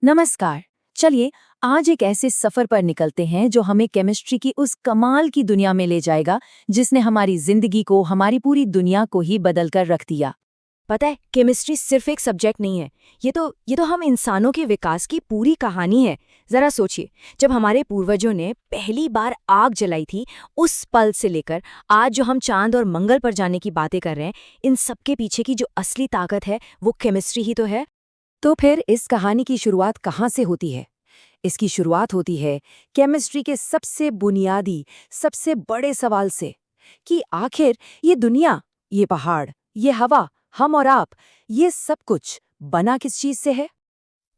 नमस्कार। चलिए आज एक ऐसे सफर पर निकलते हैं जो हमें केमिस्ट्री की उस कमाल की दुनिया में ले जाएगा जिसने हमारी जिंदगी को, हमारी पूरी दुनिया को ही बदल कर रख दिया। पता है, केमिस्ट्री सिर्फ एक सब्जेक्ट नहीं है। ये तो हम इंसानों के विकास की पूरी कहानी है। जरा सोचिए, जब हमारे पूर्वजों ने पहली बार आग जलाई थी, उस पल से लेकर आज जो हम चांद और मंगल पर जाने की बातें कर रहे हैं, इन सबके पीछे की जो असली ताकत है वो केमिस्ट्री ही तो है। तो फिर इस कहानी की शुरुआत कहाँ से होती है? इसकी शुरुआत होती है केमिस्ट्री के सबसे बुनियादी, सबसे बड़े सवाल से कि आखिर ये दुनिया, ये पहाड़, ये हवा, हम और आप, ये सब कुछ बना किस चीज से है?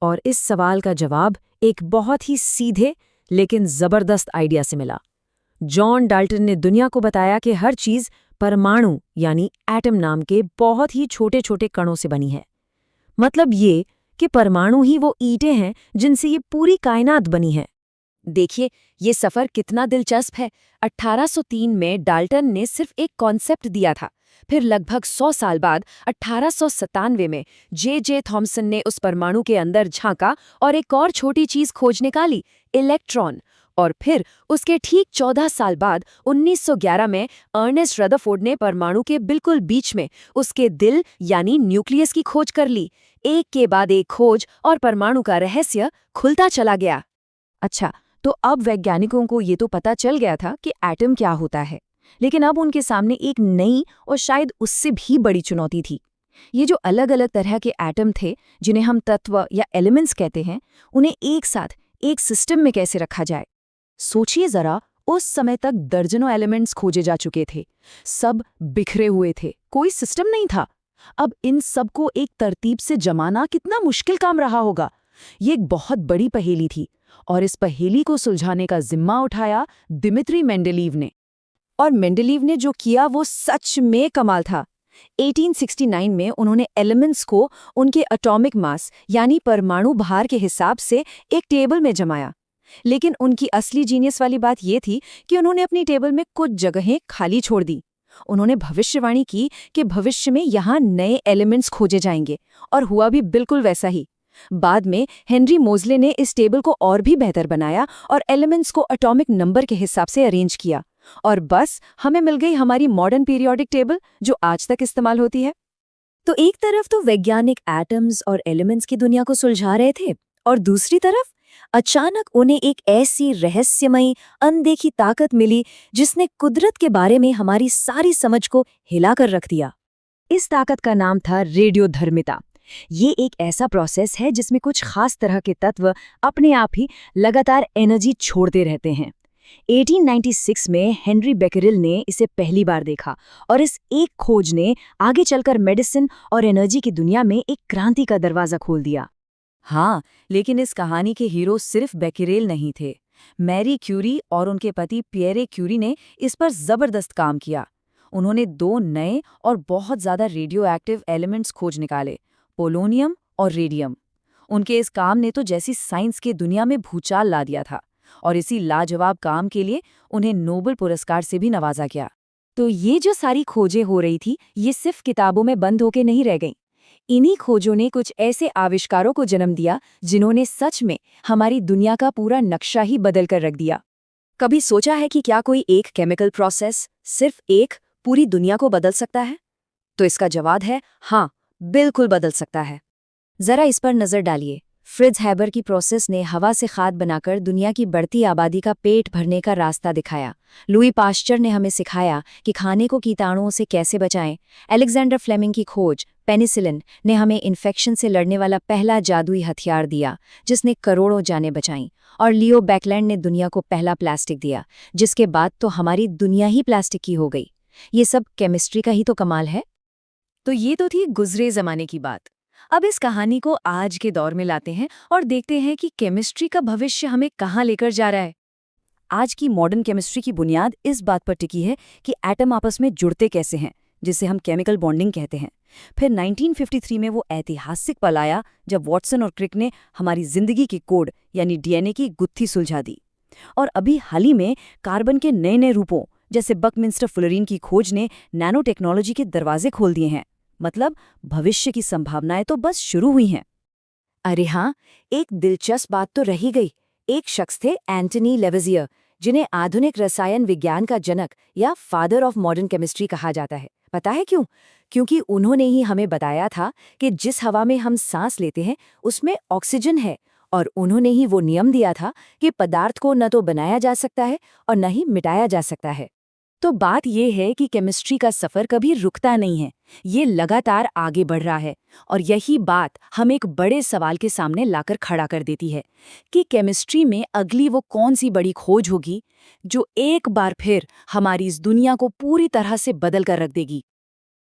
और इस सवाल का जवाब एक बहुत ही सीधे लेकिन जबरदस्त आइडिया से मिला। जॉन डाल्टन ने दुनिया को बताया कि हर चीज परमाणु यानी एटम नाम के बहुत ही छोटे छोटे कणों से बनी है। मतलब ये कि परमाणु ही वो ईंटें हैं जिनसे ये पूरी कायनात बनी है। देखिए, ये सफर कितना दिलचस्प है। 1803 में डाल्टन ने सिर्फ एक कॉन्सेप्ट दिया था। फिर लगभग 100 साल बाद 1897 में जे थॉमसन ने उस परमाणु के अंदर झांका और एक और छोटी चीज खोज निकाली, इलेक्ट्रॉन। और फिर उसके ठीक 14 साल बाद 1911 में अर्नेस्ट रदरफोर्ड ने परमाणु के बिल्कुल बीच में उसके दिल यानी न्यूक्लियस की खोज कर ली। एक के बाद एक खोज और परमाणु का रहस्य खुलता चला गया। अच्छा, तो अब वैज्ञानिकों को ये तो पता चल गया था कि एटम क्या होता है, लेकिन अब उनके सामने एक नई और शायद उससे भी बड़ी चुनौती थी। ये जो अलग अलग तरह के एटम थे, जिन्हें हम तत्व या एलिमेंट्स कहते हैं, उन्हें एक साथ एक सिस्टम में कैसे रखा जाए। सोचिए जरा, उस समय तक दर्जनों एलिमेंट्स खोजे जा चुके थे, सब बिखरे हुए थे, कोई सिस्टम नहीं था। अब इन सबको एक तरतीब से जमाना कितना मुश्किल काम रहा होगा। ये एक बहुत बड़ी पहेली थी और इस पहेली को सुलझाने का जिम्मा उठाया दिमित्री मेंडेलीव ने। और मेंडेलीव ने जो किया वो सच में कमाल था। 1869 में उन्होंने एलिमेंट्स को उनके एटॉमिक मास यानी परमाणु भार के हिसाब से एक टेबल में जमाया। लेकिन उनकी असली जीनियस वाली बात ये थी कि उन्होंने अपनी टेबल में कुछ जगहें खाली छोड़ दी। उन्होंने भविष्यवाणी की कि भविष्य में यहाँ नए एलिमेंट्स खोजे जाएंगे, और हुआ भी बिल्कुल वैसा ही। बाद में हेनरी मोज़ले ने इस टेबल को और भी बेहतर बनाया और एलिमेंट्स को एटॉमिक नंबर के हिसाब से अरेंज किया, और बस हमें मिल गई हमारी मॉडर्न पीरियोडिक टेबल जो आज तक इस्तेमाल होती है। तो एक तरफ तो वैज्ञानिक एटम्स और एलिमेंट्स की दुनिया को सुलझा रहे थे, और दूसरी तरफ अचानक उन्हें एक ऐसी रहस्यमयी अनदेखी ताकत मिली जिसने कुदरत के बारे में हमारी सारी समझ को हिलाकर रख दिया। इस ताकत का नाम था रेडियोधर्मिता। ये एक ऐसा प्रोसेस है जिसमें कुछ खास तरह के तत्व अपने आप ही लगातार एनर्जी छोड़ते रहते हैं। 1896 में हेनरी बेकेरेल ने इसे पहली बार देखा, और इस एक खोज ने आगे चलकर मेडिसिन और एनर्जी की दुनिया में एक क्रांति का दरवाजा खोल दिया। हाँ, लेकिन इस कहानी के हीरो सिर्फ बेकेरेल नहीं थे। मैरी क्यूरी और उनके पति पियरे क्यूरी ने इस पर जबरदस्त काम किया। उन्होंने दो नए और बहुत ज्यादा रेडियो एक्टिव एलिमेंट्स खोज निकाले, पोलोनियम और रेडियम। उनके इस काम ने तो जैसी साइंस के दुनिया में भूचाल ला दिया था, और इसी लाजवाब काम के लिए उन्हें नोबेल पुरस्कार से भी नवाजा गया। तो ये जो सारी खोजें हो रही थी, ये सिर्फ किताबों में बंद होके नहीं रह गईं। इन्हीं खोजों ने कुछ ऐसे आविष्कारों को जन्म दिया जिन्होंने सच में हमारी दुनिया का पूरा नक्शा ही बदल कर रख दिया। कभी सोचा है कि क्या कोई एक केमिकल प्रोसेस, सिर्फ एक, पूरी दुनिया को बदल सकता है? तो इसका जवाब है हाँ, बिल्कुल बदल सकता है। जरा इस पर नजर डालिए। फ्रिट्ज हैबर की प्रोसेस ने हवा से खाद बनाकर दुनिया की बढ़ती आबादी का पेट भरने का रास्ता दिखाया। लुई पाश्चर ने हमें सिखाया कि खाने को कीटाणुओं से कैसे बचाएं। अलेक्जेंडर फ्लेमिंग की खोज पेनिसिलिन ने हमें इन्फेक्शन से लड़ने वाला पहला जादुई हथियार दिया, जिसने करोड़ों जानें बचाईं। और लियो बैकलैंड ने दुनिया को पहला प्लास्टिक दिया, जिसके बाद तो हमारी दुनिया ही प्लास्टिक की हो गई। ये सब केमिस्ट्री का ही तो कमाल है। तो ये तो थी गुजरे जमाने की बात। अब इस कहानी को आज के दौर में लाते हैं और देखते हैं कि केमिस्ट्री का भविष्य हमें कहाँ लेकर जा रहा है। आज की मॉडर्न केमिस्ट्री की बुनियाद इस बात पर टिकी है कि एटम आपस में जुड़ते कैसे हैं, जिसे हम केमिकल बॉन्डिंग कहते हैं। फिर 1953 में वो ऐतिहासिक पल आया जब वॉटसन और क्रिक ने हमारी जिंदगी के कोड यानी डीएनए की गुत्थी सुलझा दी। और अभी हाल ही में कार्बन के नए नए रूपों जैसे बकमिंस्टर फुलरीन की खोज ने नैनो टेक्नोलॉजी के दरवाजे खोल दिए हैं। मतलब भविष्य की संभावनाएं तो बस शुरू हुई हैं। अरे हाँ, एक दिलचस्प बात तो रही गई। एक शख्स थे एंटनी लेवेजियर, जिन्हें आधुनिक रसायन विज्ञान का जनक या फादर ऑफ मॉडर्न केमिस्ट्री कहा जाता है। पता है क्यों? क्योंकि उन्होंने ही हमें बताया था कि जिस हवा में हम सांस लेते हैं उसमें ऑक्सीजन है, और उन्होंने ही वो नियम दिया था कि पदार्थ को न तो बनाया जा सकता है और न ही मिटाया जा सकता है। तो बात यह है कि केमिस्ट्री का सफर कभी रुकता नहीं है, ये लगातार आगे बढ़ रहा है। और यही बात हम एक बड़े सवाल के सामने लाकर खड़ा कर देती है कि केमिस्ट्री में अगली वो कौन सी बड़ी खोज होगी जो एक बार फिर हमारी इस दुनिया को पूरी तरह से बदल कर रख देगी।